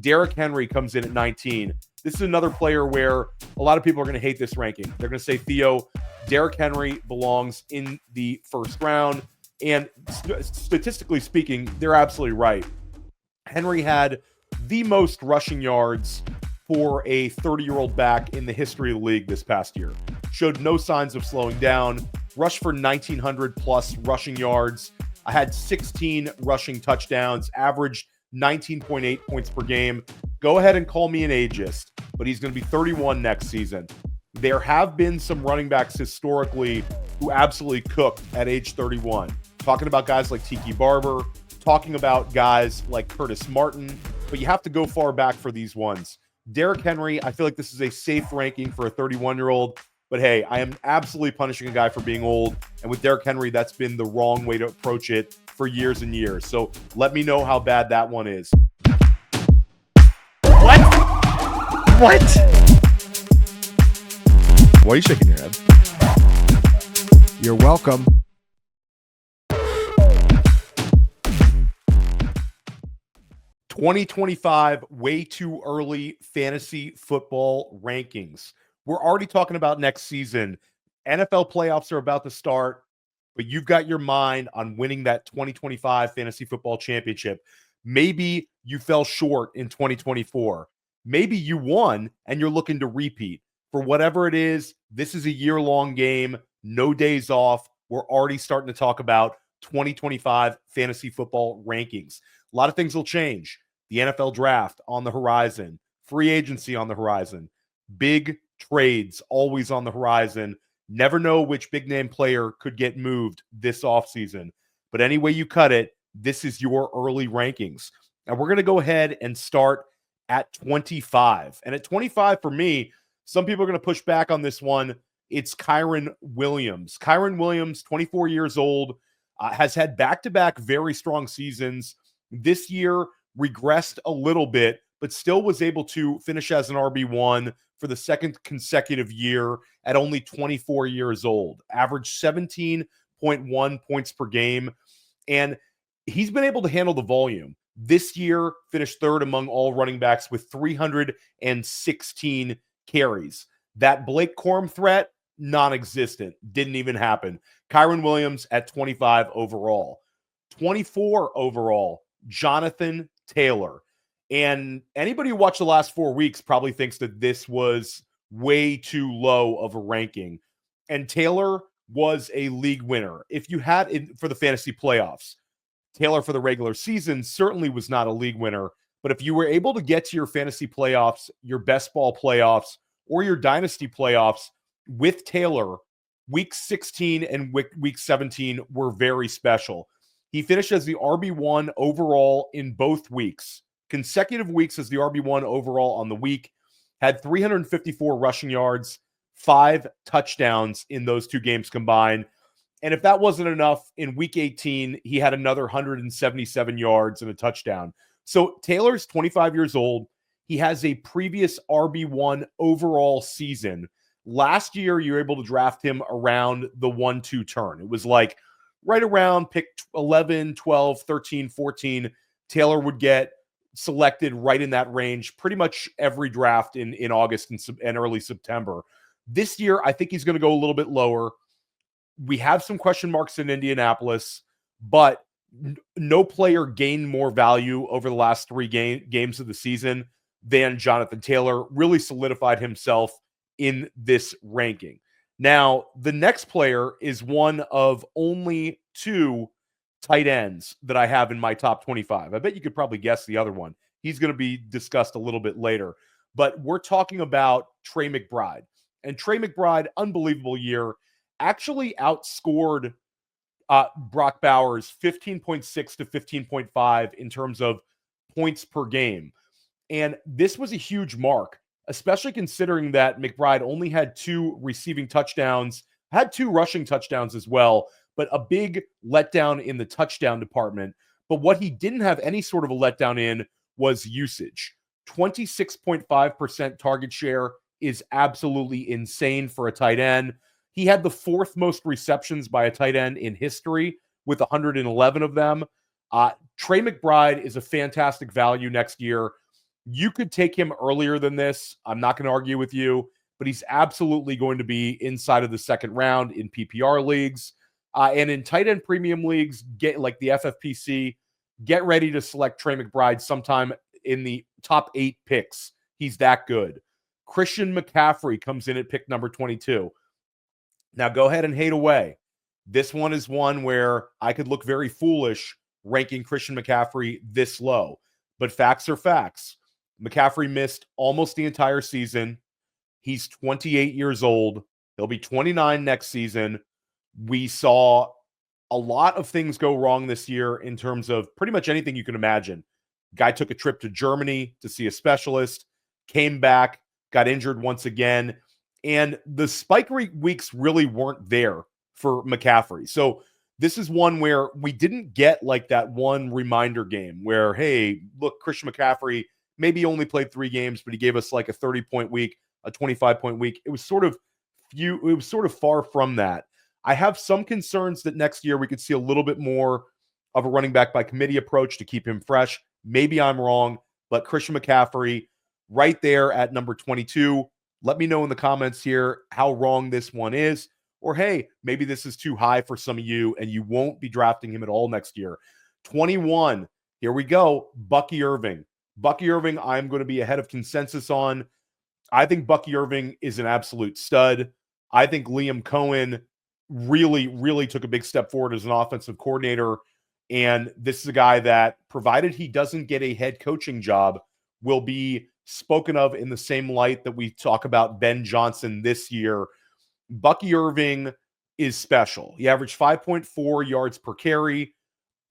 Derrick Henry comes in at 19. This is another player where a lot of people are going to hate this ranking. They're going to say, Theo, Derrick Henry belongs in the first round. And statistically speaking, they're absolutely right. Henry had the most rushing yards for a 30-year-old back in the history of the league this past year. Showed no signs of slowing down. Rushed for 1,900 plus rushing yards. I had 16 rushing touchdowns, averaged 19.8 points per game. Go ahead and call me an ageist, but he's going to be 31 next season. There have been some running backs historically who absolutely cooked at age 31. Talking about guys like Tiki Barber, talking about guys like Curtis Martin, but you have to go far back for these ones. Derrick Henry, I feel like this is a safe ranking for a 31-year-old, but hey, I am absolutely punishing a guy for being old, and with Derrick Henry, that's been the wrong way to approach it for years and years. So let me know how bad that one is. What? Why are you shaking your head? You're welcome. "2025 way too early fantasy football rankings." We're already talking about next season. NFL playoffs are about to start, but you've got your mind on winning that 2025 fantasy football championship. Maybe you fell short in 2024. Maybe you won and you're looking to repeat. For whatever it is, this is a year-long game, no days off. We're already starting to talk about 2025 fantasy football rankings. A lot of things will change. The NFL draft on the horizon, free agency on the horizon, big trades always on the horizon. Never know which big name player could get moved this offseason. But any way you cut it, this is your early rankings. And we're going to go ahead and start at 25. And at 25 for me, some people are going to push back on this one. It's Kyren WIlliams. Kyren WIlliams, 24 years old, has had back-to-back very strong seasons. This year regressed a little bit, but still was able to finish as an RB1 for the second consecutive year at only 24 years old. Averaged 17.1 points per game. And he's been able to handle the volume. This year, finished third among all running backs with 316 carries. That Blake Corum threat, non-existent. Didn't even happen. Kyren WIlliams at 25 overall. 24 overall, Jonathan Taylor. And anybody who watched the last 4 weeks probably thinks that this was way too low of a ranking. And Taylor was a league winner. If you had it for the fantasy playoffs, Taylor for the regular season certainly was not a league winner. But if you were able to get to your fantasy playoffs, your best ball playoffs, or your dynasty playoffs with Taylor, week 16 and week 17 were very special. He finished as the RB1 overall in both weeks. Consecutive weeks as the RB1 overall on the week. Had 354 rushing yards, 5 touchdowns in those two games combined. And if that wasn't enough, in week 18, he had another 177 yards and a touchdown. So Taylor's 25 years old. He has a previous RB1 overall season. Last year, you were able to draft him around the 1-2 turn. It was like right around pick 11, 12, 13, 14. Taylor would get selected right in that range pretty much every draft in August and early September. This year, I think he's going to go a little bit lower. We have some question marks in Indianapolis, but no player gained more value over the last 3 games of the season than Jonathan Taylor. Really solidified himself in this ranking. Now, the next player is one of only 2 tight ends that I have in my top 25. I bet you could probably guess the other one. He's going to be discussed a little bit later. But we're talking about Trey McBride. And Trey McBride, unbelievable year, actually outscored Brock Bowers 15.6 to 15.5 in terms of points per game. And this was a huge mark, especially considering that McBride only had 2 receiving touchdowns, had 2 rushing touchdowns as well, but a big letdown in the touchdown department. But what he didn't have any sort of a letdown in was usage. 26.5% target share is absolutely insane for a tight end. He had the 4th most receptions by a tight end in history with 111 of them. Trey McBride is a fantastic value next year. You could take him earlier than this. I'm not going to argue with you, but he's absolutely going to be inside of the second round in PPR leagues. And in tight end premium leagues, get like the FFPC, get ready to select Trey McBride sometime in the top 8 picks. He's that good. Christian McCaffrey comes in at pick number 22. Now go ahead and hate away. This one is one where I could look very foolish ranking Christian McCaffrey this low, but facts are facts. McCaffrey missed almost the entire season. He's 28 years old. He'll be 29 next season. We saw a lot of things go wrong this year in terms of pretty much anything you can imagine. Guy took a trip to Germany to see a specialist, came back, got injured once again, and the spike weeks really weren't there for McCaffrey. So this is one where we didn't get like that one reminder game where, hey, look, Christian McCaffrey maybe only played 3 games, but he gave us like a 30-point week, a 25-point week. It was sort of far from that. I have some concerns that next year we could see a little bit more of a running back by committee approach to keep him fresh. Maybe I'm wrong, but Christian McCaffrey right there at number 22. Let me know in the comments here how wrong this one is. Or, hey, maybe this is too high for some of you and you won't be drafting him at all next year. 21, here we go, Bucky Irving. Bucky Irving, I'm going to be ahead of consensus on. I think Bucky Irving is an absolute stud. I think Liam Cohen really, really took a big step forward as an offensive coordinator. And this is a guy that, provided he doesn't get a head coaching job, will be spoken of in the same light that we talk about Ben Johnson this year. Bucky Irving is special. He averaged 5.4 yards per carry,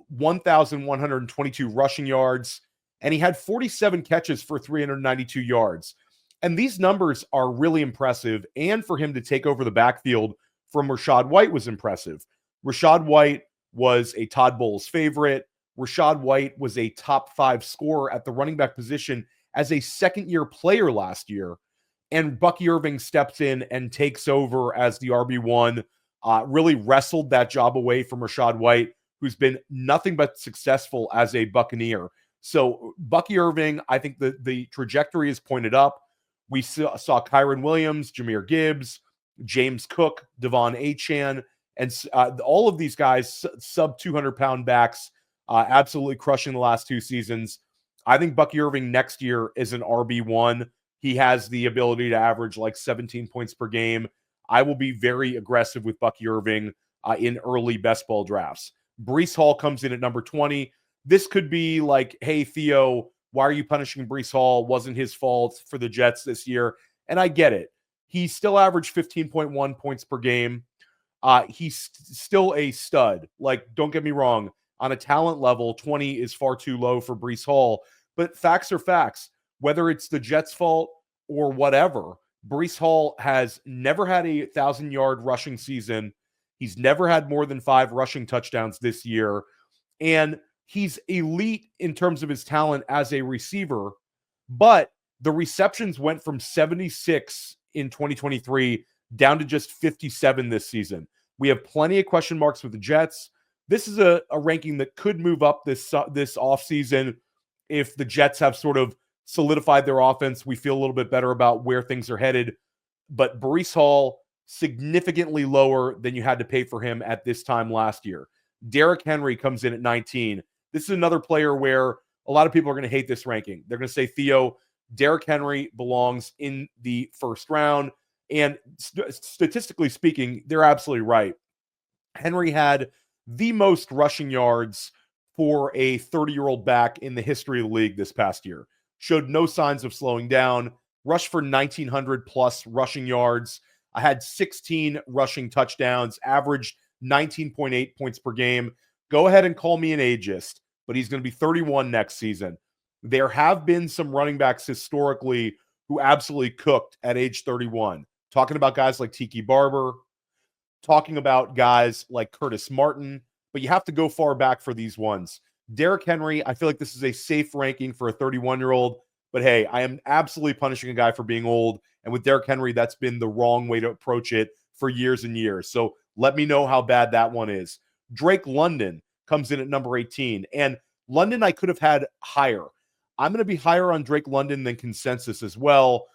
1,122 rushing yards, and he had 47 catches for 392 yards. And these numbers are really impressive. And for him to take over the backfield from Rachaad White was impressive. Rachaad White was a Todd Bowles favorite. Rachaad White was a top 5 scorer at the running back position as a second-year player last year. And Bucky Irving steps in and takes over as the RB1, really wrestled that job away from Rachaad White, who's been nothing but successful as a Buccaneer. So Bucky Irving, I think the trajectory is pointed up. We saw Kyren WIlliams, Jahmyr Gibbs, James Cook, Devon Achane, and all of these guys, sub 200-pound backs, absolutely crushing the last 2 seasons. I think Bucky Irving next year is an RB1. He has the ability to average like 17 points per game. I will be very aggressive with Bucky Irving in early best ball drafts. Breece Hall comes in at number 20. This could be like, hey, Theo, why are you punishing Breece Hall? Wasn't his fault for the Jets this year. And I get it. He still averaged 15.1 points per game. He's still a stud. Like, don't get me wrong. On a talent level, 20 is far too low for Breece Hall. But facts are facts. Whether it's the Jets' fault or whatever, Breece Hall has never had a 1,000-yard rushing season. He's never had more than 5 rushing touchdowns this year. And he's elite in terms of his talent as a receiver. But the receptions went from 76 in 2023 down to just 57 this season. We have plenty of question marks with the Jets. This is a ranking that could move up this offseason if the Jets have sort of solidified their offense. We feel a little bit better about where things are headed. But Breece Hall, significantly lower than you had to pay for him at this time last year. Derrick Henry comes in at 19. This is another player where a lot of people are going to hate this ranking. They're going to say, Theo, Derrick Henry belongs in the first round. And statistically speaking, they're absolutely right. Henry had the most rushing yards for a 30-year-old back in the history of the league this past year. Showed no signs of slowing down. Rushed for 1,900 plus rushing yards. I had 16 rushing touchdowns, averaged 19.8 points per game. Go ahead and call me an ageist, but he's going to be 31 next season. There have been some running backs historically who absolutely cooked at age 31. Talking about guys like Tiki Barber, talking about guys like Curtis Martin, but you have to go far back for these ones. Derrick Henry, I feel like this is a safe ranking for a 31-year-old, but hey, I am absolutely punishing a guy for being old, and with Derrick Henry, that's been the wrong way to approach it for years and years. So let me know how bad that one is. Drake London comes in at number 18, and London I could have had higher. I'm going to be higher on Drake London than consensus as well.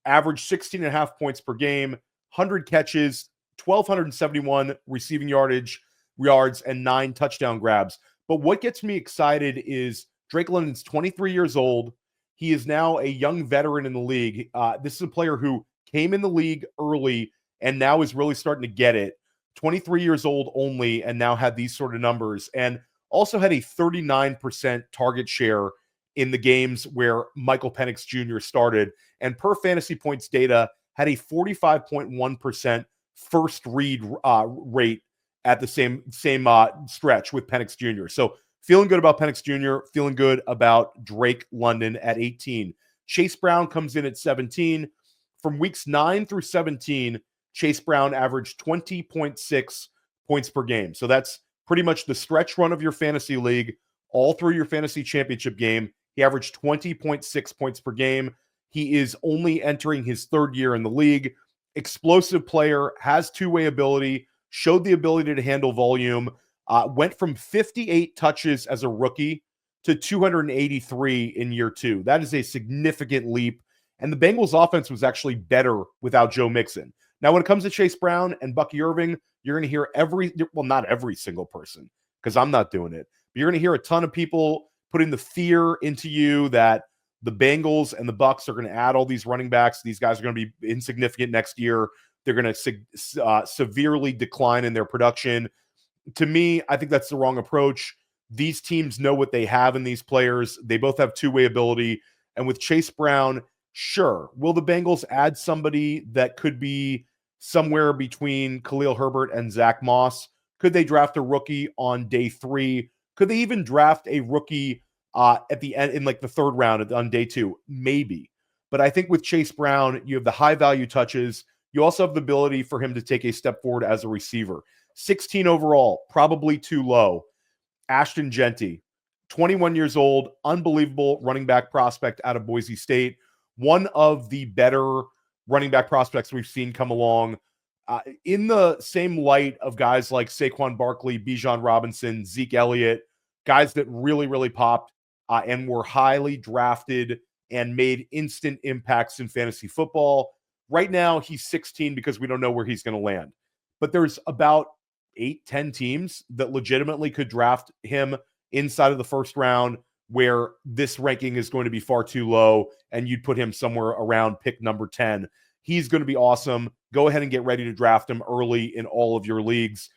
Average 16.5 points per game, 100 catches, 1,271 receiving yards, and 9 touchdown grabs. But what gets me excited is Drake London's 23 years old. He is now a young veteran in the league. This is a player who came in the league early and now is really starting to get it. 23 years old only, and now had these sort of numbers, and also had a 39% target share in the games where Michael Penix Jr. started, and per FantasyPoints data, had a 45.1% first read rate at the same stretch with Penix Jr. So feeling good about Penix Jr., feeling good about Drake London at 18. Chase Brown comes in at 17. From weeks 9 through 17, Chase Brown averaged 20.6 points per game. So that's pretty much the stretch run of your fantasy league all through your fantasy championship game. He averaged 20.6 points per game. He is only entering his third year in the league. Explosive player, has two-way ability, showed the ability to handle volume, went from 58 touches as a rookie to 283 in year 2. That is a significant leap. And the Bengals offense was actually better without Joe Mixon. Now, when it comes to Chase Brown and Bucky Irving, you're going to hear not every single person, because I'm not doing it, but you're going to hear a ton of people putting the fear into you that the Bengals and the Bucs are going to add all these running backs. These guys are going to be insignificant next year. They're going to severely decline in their production. To me, I think that's the wrong approach. These teams know what they have in these players. They both have two-way ability. And with Chase Brown, sure, will the Bengals add somebody that could be somewhere between Khalil Herbert and Zach Moss? Could they draft a rookie on day 3? Could they even draft a rookie at the end in like the 3rd round on day 2? Maybe. But I think with Chase Brown, you have the high value touches. You also have the ability for him to take a step forward as a receiver. 16 overall, probably too low. Ashton Jeanty, 21 years old, unbelievable running back prospect out of Boise State. One of the better running back prospects we've seen come along, in the same light of guys like Saquon Barkley, Bijan Robinson, Zeke Elliott, guys that really, really popped and were highly drafted and made instant impacts in fantasy football. Right now, he's 16 because we don't know where he's going to land. But there's about 8-10 teams that legitimately could draft him inside of the 1st round, where this ranking is going to be far too low, and you'd put him somewhere around pick number 10. He's going to be awesome. Go ahead and get ready to draft him early in all of your leagues.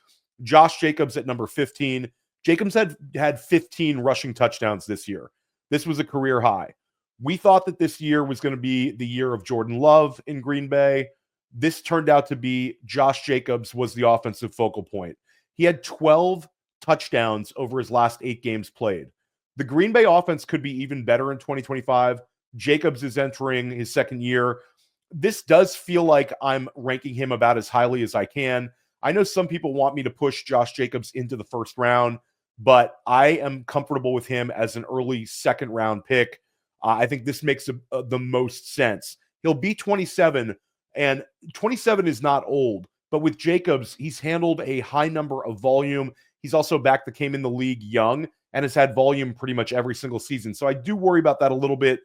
Josh Jacobs at number 15. Jacobs had 15 rushing touchdowns this year. This was a career high. We thought that this year was going to be the year of Jordan Love in Green Bay. This turned out to be Josh Jacobs was the offensive focal point. He had 12 touchdowns over his last 8 games played. The Green Bay offense could be even better in 2025. Jacobs is entering his 2nd year. This does feel like I'm ranking him about as highly as I can. I know some people want me to push Josh Jacobs into the 1st round, but I am comfortable with him as an early 2nd round pick. I think this makes the most sense. He'll be 27, and 27 is not old, but with Jacobs, he's handled a high number of volume. He's also a back that came in the league young and has had volume pretty much every single season. So I do worry about that a little bit.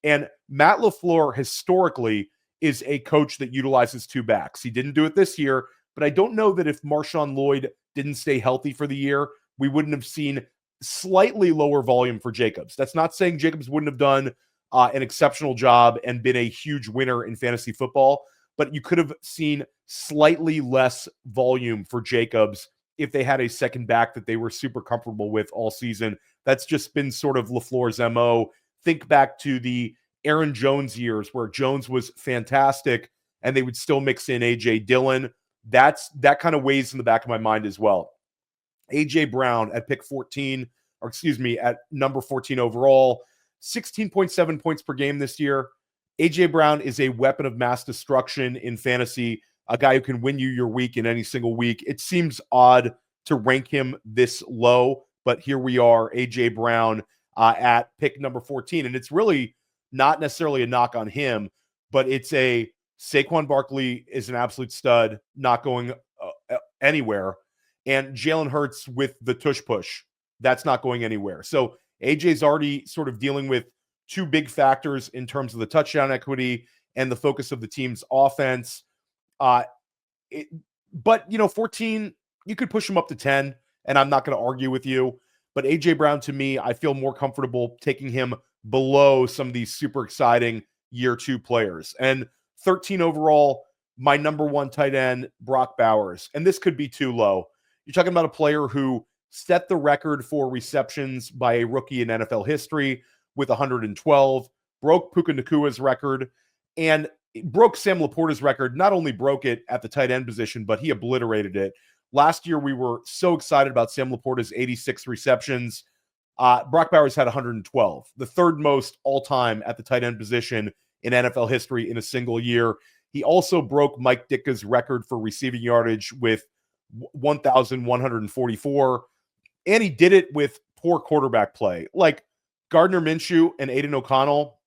And Matt LaFleur historically is a coach that utilizes 2 backs. He didn't do it this year, but I don't know that if Marshawn Lloyd didn't stay healthy for the year, we wouldn't have seen slightly lower volume for Jacobs. That's not saying Jacobs wouldn't have done an exceptional job and been a huge winner in fantasy football, but you could have seen slightly less volume for Jacobs if they had a second back that they were super comfortable with all season. That's just been sort of LaFleur's MO. Think back to the Aaron Jones years where Jones was fantastic and they would still mix in A.J. Dillon. That kind of weighs in the back of my mind as well. A.J. Brown at at number 14 overall, 16.7 points per game this year. A.J. Brown is a weapon of mass destruction in fantasy, a guy who can win you your week in any single week. It seems odd to rank him this low, but here we are, A.J. Brown at pick number 14. And it's really not necessarily a knock on him, but it's a Saquon Barkley is an absolute stud, not going anywhere. And Jalen Hurts with the tush push, that's not going anywhere. So AJ's already sort of dealing with two big factors in terms of the touchdown equity and the focus of the team's offense. But 14, you could push him up to 10, and I'm not going to argue with you. But A.J. Brown, to me, I feel more comfortable taking him below some of these super exciting year 2 players. And 13 overall, my number 1 tight end, Brock Bowers. And this could be too low. You're talking about a player who set the record for receptions by a rookie in NFL history with 112, broke Puka Nacua's record, and broke Sam Laporta's record. Not only broke it at the tight end position, but he obliterated it. Last year, we were so excited about Sam Laporta's 86 receptions. Brock Bowers had 112, the third most all-time at the tight end position in NFL history in a single year. He also broke Mike Ditka's record for receiving yardage with 1,144, and he did it with poor quarterback play. Like Gardner Minshew and Aiden O'Connell,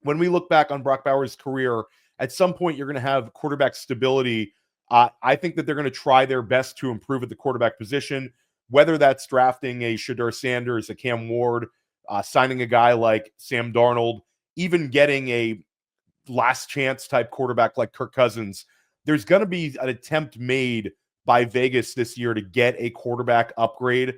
when we look back on Brock Bowers' career, at some point you're going to have quarterback stability. I think that they're going to try their best to improve at the quarterback position, whether that's drafting a Shedeur Sanders, a Cam Ward, signing a guy like Sam Darnold, even getting a last chance type quarterback like Kirk Cousins. There's going to be an attempt made by Vegas this year to get a quarterback upgrade.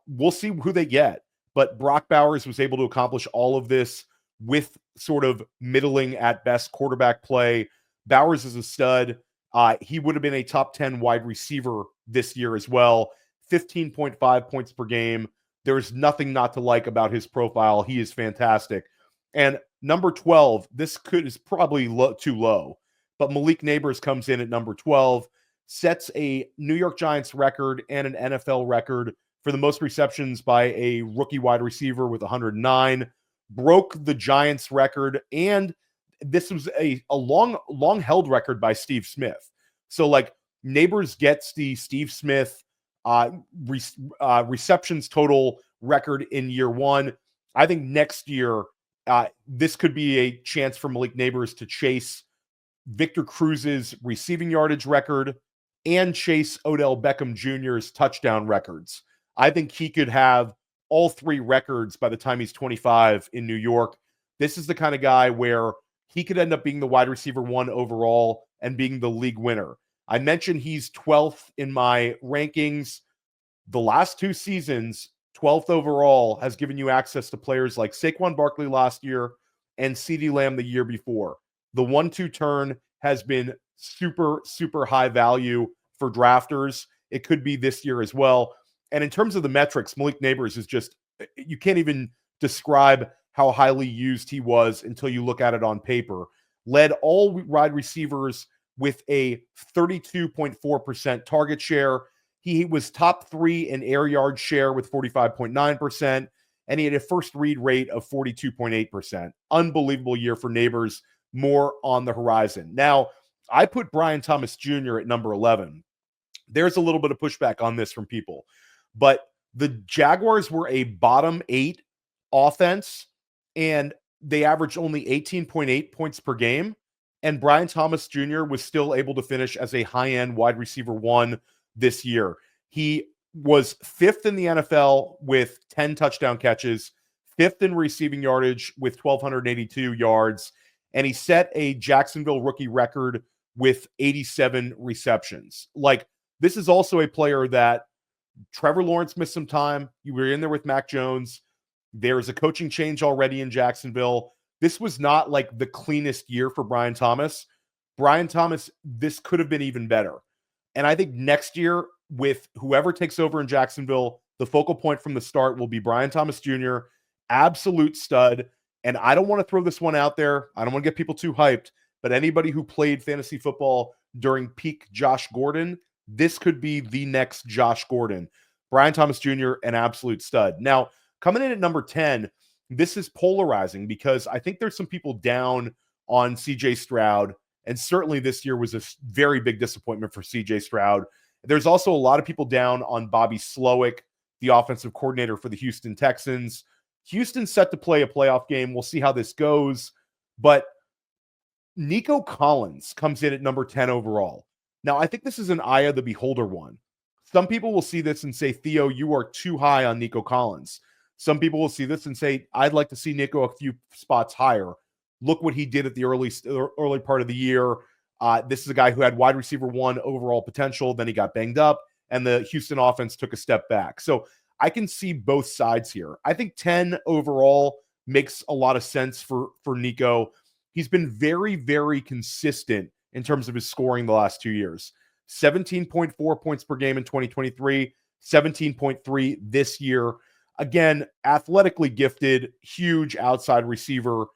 We'll see who they get. But Brock Bowers was able to accomplish all of this with sort of middling at best quarterback play. Bowers is a stud. He would have been a top 10 wide receiver this year as well. 15.5 points per game. There's nothing not to like about his profile. He is fantastic. And number 12, this is probably too low, but Malik Nabers comes in at number 12, sets a New York Giants record and an NFL record for the most receptions by a rookie wide receiver with 109, broke the Giants record, and this was a long held record by Steve Smith. So like Nabers gets the Steve Smith receptions total record in year 1. I think next year this could be a chance for Malik Nabers to chase Victor Cruz's receiving yardage record and chase Odell Beckham Jr.'s touchdown records. I think he could have all 3 records by the time he's 25 in New York. This is the kind of guy where he could end up being the wide receiver 1 overall and being the league winner. I mentioned he's 12th in my rankings. The last 2 seasons, 12th overall, has given you access to players like Saquon Barkley last year and CeeDee Lamb the year before. The 1-2 turn has been super, super high value for drafters. It could be this year as well. And in terms of the metrics, Malik Nabers is just, you can't even describe how highly used he was until you look at it on paper. Led all wide receivers with a 32.4% target share. He was top 3 in air yard share with 45.9%, and he had a first read rate of 42.8%. Unbelievable year for Nabers, more on the horizon. Now, I put Brian Thomas Jr. at number 11. There's a little bit of pushback on this from people, but the Jaguars were a bottom 8 offense, and they averaged only 18.8 points per game, and Brian Thomas Jr. was still able to finish as a high-end wide receiver 1 this year. He was 5th in the NFL with 10 touchdown catches, 5th in receiving yardage with 1,282 yards, and he set a Jacksonville rookie record with 87 receptions. Like, this is also a player that Trevor Lawrence missed some time. You were in there with Mac Jones. There's a coaching change already in Jacksonville. This was not like the cleanest year for Brian Thomas. Brian Thomas, this could have been even better. And I think next year, with whoever takes over in Jacksonville, the focal point from the start will be Brian Thomas Jr., absolute stud. And I don't want to throw this one out there. I don't want to get people too hyped, but anybody who played fantasy football during peak Josh Gordon, this could be the next Josh Gordon. Brian Thomas Jr., an absolute stud. Now, coming in at number 10, this is polarizing because I think there's some people down on CJ Stroud, and certainly this year was a very big disappointment for CJ Stroud. There's also a lot of people down on Bobby Slowick, the offensive coordinator for the Houston Texans. Houston's set to play a playoff game. We'll see how this goes. But Nico Collins comes in at number 10 overall. Now, I think this is an eye of the beholder one. Some people will see this and say, Theo, you are too high on Nico Collins. Some people will see this and say, I'd like to see Nico a few spots higher. Look what he did at the early part of the year. This is a guy who had wide receiver 1 overall potential. Then he got banged up, and the Houston offense took a step back. So I can see both sides here. I think 10 overall makes a lot of sense for Nico. He's been very, very consistent in terms of his scoring the last 2 years. 17.4 points per game in 2023, 17.3 this year. Again, athletically gifted, huge outside receiver.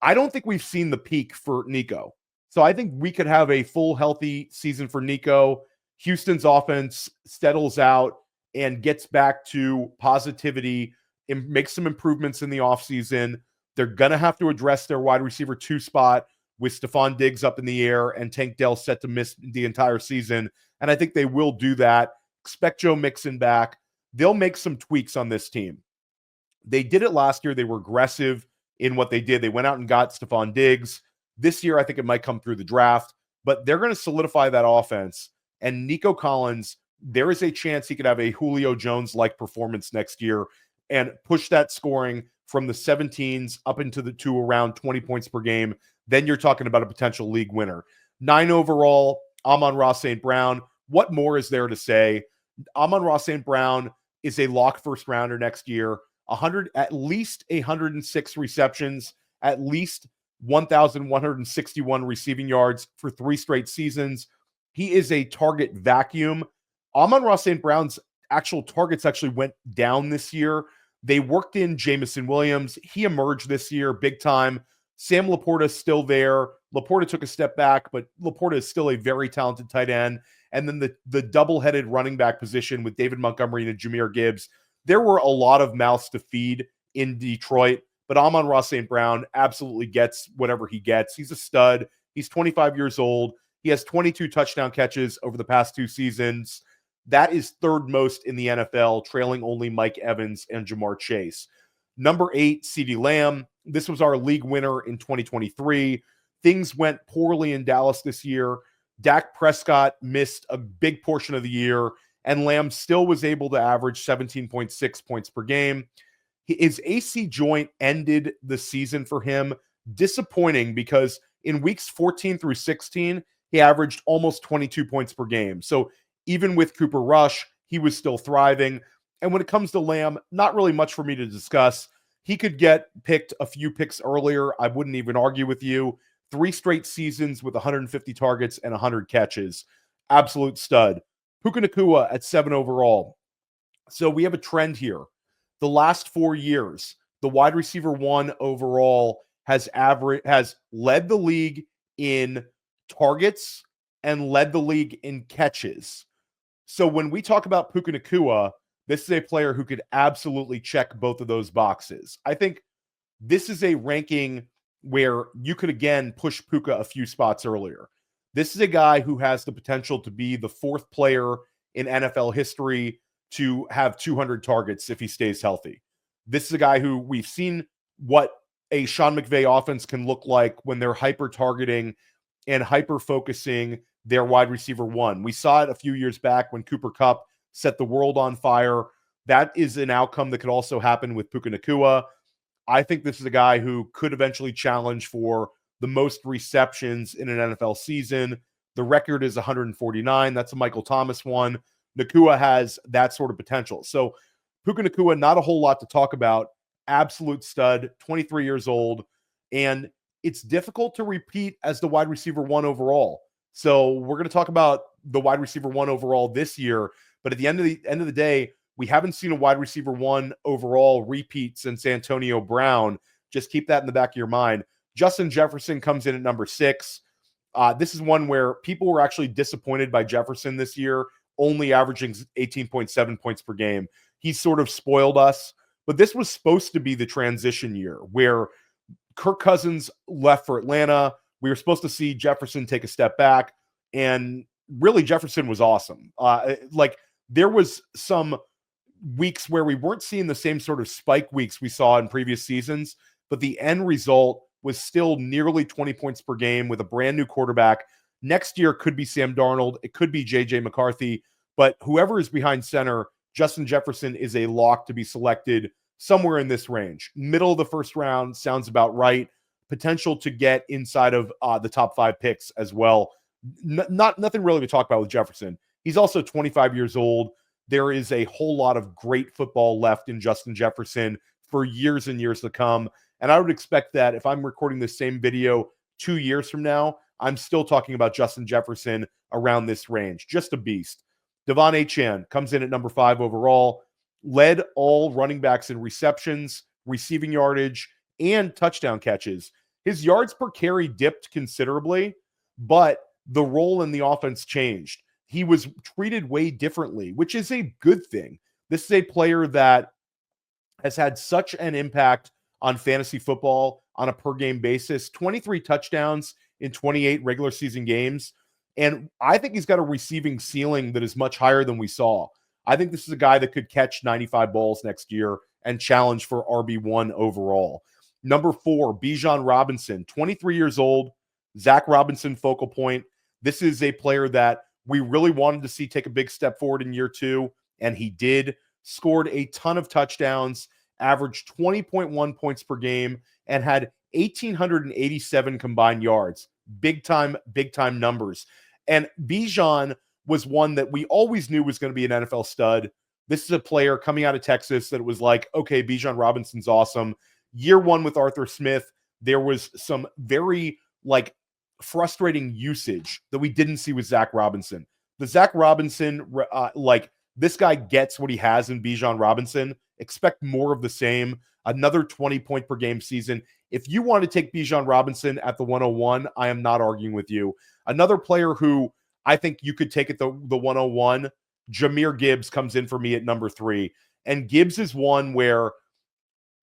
I don't think we've seen the peak for Nico. So I think we could have a full healthy season for Nico. Houston's offense settles out and gets back to positivity and makes some improvements in the offseason. They're going to have to address their wide receiver 2 spot with Stephon Diggs up in the air and Tank Dell set to miss the entire season. And I think they will do that. Expect Joe Mixon back. They'll make some tweaks on this team. They did it last year. They were aggressive in what they did. They went out and got Stephon Diggs. This year, I think it might come through the draft, but they're going to solidify that offense. And Nico Collins, there is a chance he could have a Julio Jones-like performance next year and push that scoring from the 17s up into to around 20 points per game. Then you're talking about a potential league winner. 9 overall, Amon-Ra St.Brown. What more is there to say? Amon-Ra St.Brown is a lock first rounder next year. At least 106 receptions, at least 1,161 receiving yards for 3 straight seasons. He is a target vacuum. Amon-Ra St.Brown's actual targets actually went down this year. They worked in Jameson Williams. He emerged this year big time. Sam Laporta is still there. Laporta took a step back, but Laporta is still a very talented tight end. And then the double-headed running back position with David Montgomery and Jahmyr Gibbs. There were a lot of mouths to feed in Detroit, but Amon-Ra St.Brown absolutely gets whatever he gets. He's a stud. He's 25 years old. He has 22 touchdown catches over the past 2 seasons. That is third most in the NFL, trailing only Mike Evans and Jamar Chase. Number 8, CeeDee Lamb. This was our league winner in 2023. Things went poorly in Dallas this year. Dak Prescott missed a big portion of the year, and Lamb still was able to average 17.6 points per game. His AC joint ended the season for him. Disappointing because in weeks 14 through 16, he averaged almost 22 points per game. So even with Cooper Rush, he was still thriving. And when it comes to Lamb, not really much for me to discuss. He could get picked a few picks earlier. I wouldn't even argue with you. 3 straight seasons with 150 targets and 100 catches. Absolute stud. Puka Nacua at 7 overall. So we have a trend here. The last 4 years, the wide receiver 1 overall has led the league in targets and led the league in catches. So when we talk about Puka Nacua, this is a player who could absolutely check both of those boxes. I think this is a ranking where you could, again, push Puka a few spots earlier. This is a guy who has the potential to be the 4th player in NFL history to have 200 targets if he stays healthy. This is a guy who we've seen what a Sean McVay offense can look like when they're hyper-targeting and hyper-focusing their wide receiver 1. We saw it a few years back when Cooper Kupp set the world on fire. That is an outcome that could also happen with Puka Nacua. I think this is a guy who could eventually challenge for the most receptions in an NFL season. The record is 149. That's a Michael Thomas one. Nacua has that sort of potential. So Puka Nacua, not a whole lot to talk about. Absolute stud, 23 years old. And it's difficult to repeat as the wide receiver 1 overall. So we're going to talk about the wide receiver 1 overall this year. But at the end of the day, we haven't seen a wide receiver 1 overall repeat since Antonio Brown. Just keep that in the back of your mind. Justin Jefferson comes in at number 6. This is one where people were actually disappointed by Jefferson this year, only averaging 18.7 points per game. He sort of spoiled us. But this was supposed to be the transition year where Kirk Cousins left for Atlanta. We were supposed to see Jefferson take a step back. And really, Jefferson was awesome. There was some weeks where we weren't seeing the same sort of spike weeks we saw in previous seasons, but the end result was still nearly 20 points per game with a brand new quarterback. Next year could be Sam Darnold. It could be J.J. McCarthy. But whoever is behind center, Justin Jefferson is a lock to be selected somewhere in this range. Middle of the first round sounds about right. Potential to get inside of the top 5 picks as well. Nothing really to talk about with Jefferson. He's also 25 years old. There is a whole lot of great football left in Justin Jefferson for years and years to come. And I would expect that if I'm recording the same video 2 years from now, I'm still talking about Justin Jefferson around this range. Just a beast. Devon Achane comes in at number 5 overall, led all running backs in receptions, receiving yardage, and touchdown catches. His yards per carry dipped considerably, but the role in the offense changed. He was treated way differently, which is a good thing. This is a player that has had such an impact on fantasy football on a per game basis. 23 touchdowns in 28 regular season games. And I think he's got a receiving ceiling that is much higher than we saw. I think this is a guy that could catch 95 balls next year and challenge for RB1 overall. Number 4, Bijan Robinson, 23 years old, Zach Robinson focal point. This is a player that we really wanted to see take a big step forward in year 2, and he did. Scored a ton of touchdowns, averaged 20.1 points per game, and had 1,887 combined yards. Big time numbers. And Bijan was one that we always knew was going to be an NFL stud. This is a player coming out of Texas that was like, okay, Bijan Robinson's awesome. Year 1 with Arthur Smith, there was some very frustrating usage that we didn't see with Zach Robinson. The Zach Robinson, this guy gets what he has in Bijan Robinson. Expect more of the same. Another 20-point per game season. If you want to take Bijan Robinson at the 101, I am not arguing with you. Another player who I think you could take at the 101, Jahmyr Gibbs comes in for me at number 3. And Gibbs is one where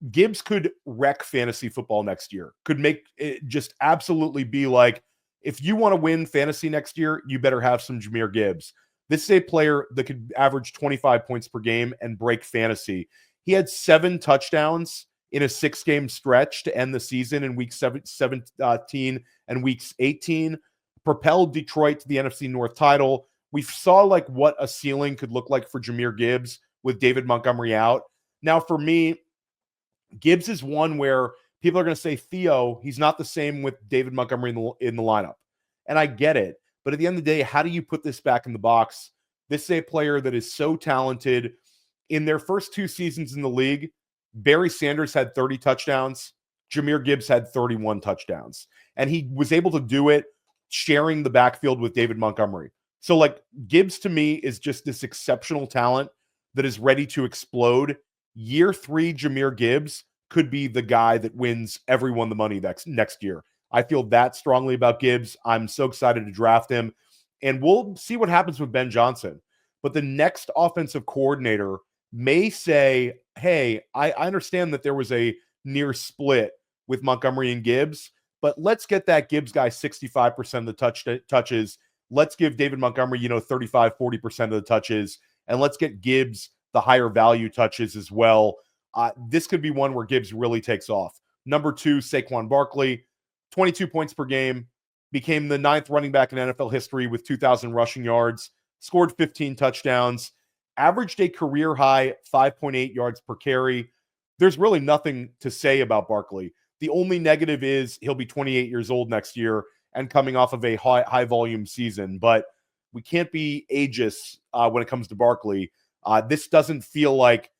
Gibbs could wreck fantasy football next year. Could make it just absolutely be like, if you want to win fantasy next year, you better have some Jahmyr Gibbs. This is a player that could average 25 points per game and break fantasy. He had 7 touchdowns in a 6-game stretch to end the season in week 17 and weeks 18, propelled Detroit to the NFC North title. We saw what a ceiling could look like for Jahmyr Gibbs with David Montgomery out. Now, for me, Gibbs is one where people are going to say, Theo, he's not the same with David Montgomery in the lineup. And I get it. But at the end of the day, how do you put this back in the box? This is a player that is so talented. In their first 2 seasons in the league, Barry Sanders had 30 touchdowns. Jahmyr Gibbs had 31 touchdowns. And he was able to do it sharing the backfield with David Montgomery. So, Gibbs to me is just this exceptional talent that is ready to explode. Year 3, Jahmyr Gibbs could be the guy that wins everyone the money next year. I feel that strongly about Gibbs. I'm so excited to draft him. And we'll see what happens with Ben Johnson. But the next offensive coordinator may say, hey, I understand that there was a near split with Montgomery and Gibbs, but let's get that Gibbs guy 65% of the touches. Let's give David Montgomery, 35, 40% of the touches. And let's get Gibbs the higher value touches as well. This could be one where Gibbs really takes off. Number 2, Saquon Barkley, 22 points per game, became the 9th running back in NFL history with 2,000 rushing yards, scored 15 touchdowns, averaged a career high 5.8 yards per carry. There's really nothing to say about Barkley. The only negative is he'll be 28 years old next year and coming off of a high volume season, but we can't be ageist when it comes to Barkley. This doesn't feel like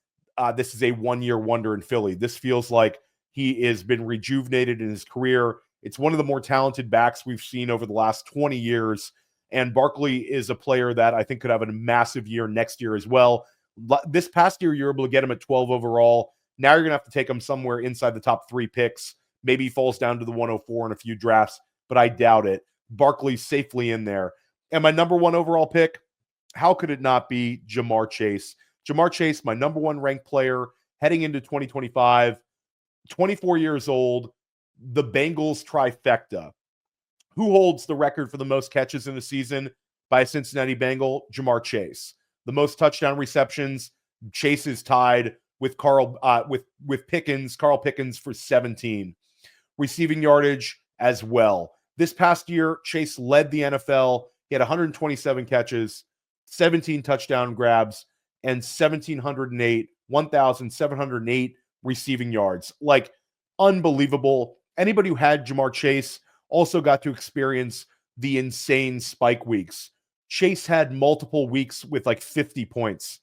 this is a one-year wonder in Philly. This feels like he has been rejuvenated in his career. It's one of the more talented backs we've seen over the last 20 years. And Barkley is a player that I think could have a massive year next year as well. This past year, you're able to get him at 12 overall. Now you're going to have to take him somewhere inside the top 3 picks. Maybe he falls down to the 104 in a few drafts, but I doubt it. Barkley's safely in there. And my number 1 overall pick, how could it not be Ja'Marr Chase? Ja'Marr Chase, my number 1 ranked player heading into 2025, 24 years old, the Bengals trifecta. Who holds the record for the most catches in a season by a Cincinnati Bengal? Ja'Marr Chase. The most touchdown receptions, Chase is tied with Carl Pickens for 17. Receiving yardage as well. This past year, Chase led the NFL. He had 127 catches, 17 touchdown grabs, and 1,708 receiving yards. Like, unbelievable. Anybody who had Ja'Marr Chase also got to experience the insane spike weeks. Chase had multiple weeks with like 50 points.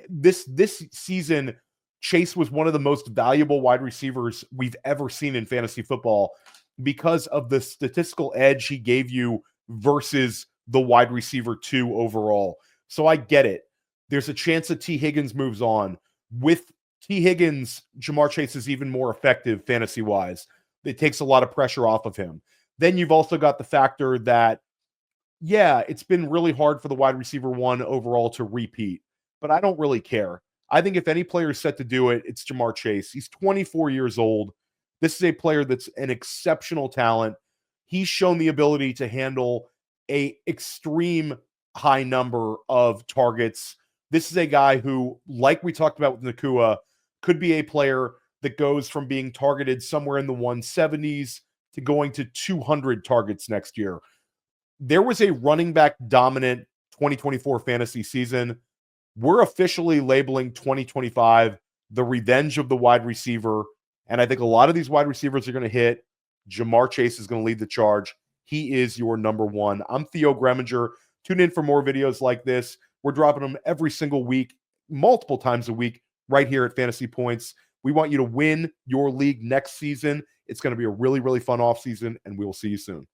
This season, Chase was one of the most valuable wide receivers we've ever seen in fantasy football because of the statistical edge he gave you versus the wide receiver 2 overall. So I get it. There's a chance that T. Higgins moves on. With T. Higgins, Ja'Marr Chase is even more effective fantasy-wise. It takes a lot of pressure off of him. Then you've also got the factor that, yeah, it's been really hard for the wide receiver 1 overall to repeat, but I don't really care. I think if any player is set to do it, it's Ja'Marr Chase. He's 24 years old. This is a player that's an exceptional talent. He's shown the ability to handle a extreme high number of targets. This is a guy who, like we talked about with Nacua, could be a player that goes from being targeted somewhere in the 170s to going to 200 targets next year. There was a running back dominant 2024 fantasy season. We're officially labeling 2025 the revenge of the wide receiver. And I think a lot of these wide receivers are going to hit. Ja'Marr Chase is going to lead the charge. He is your number 1. I'm Theo Gremminger. Tune in for more videos like this. We're dropping them every single week, multiple times a week, right here at Fantasy Points. We want you to win your league next season. It's going to be a really, really fun offseason, and we will see you soon.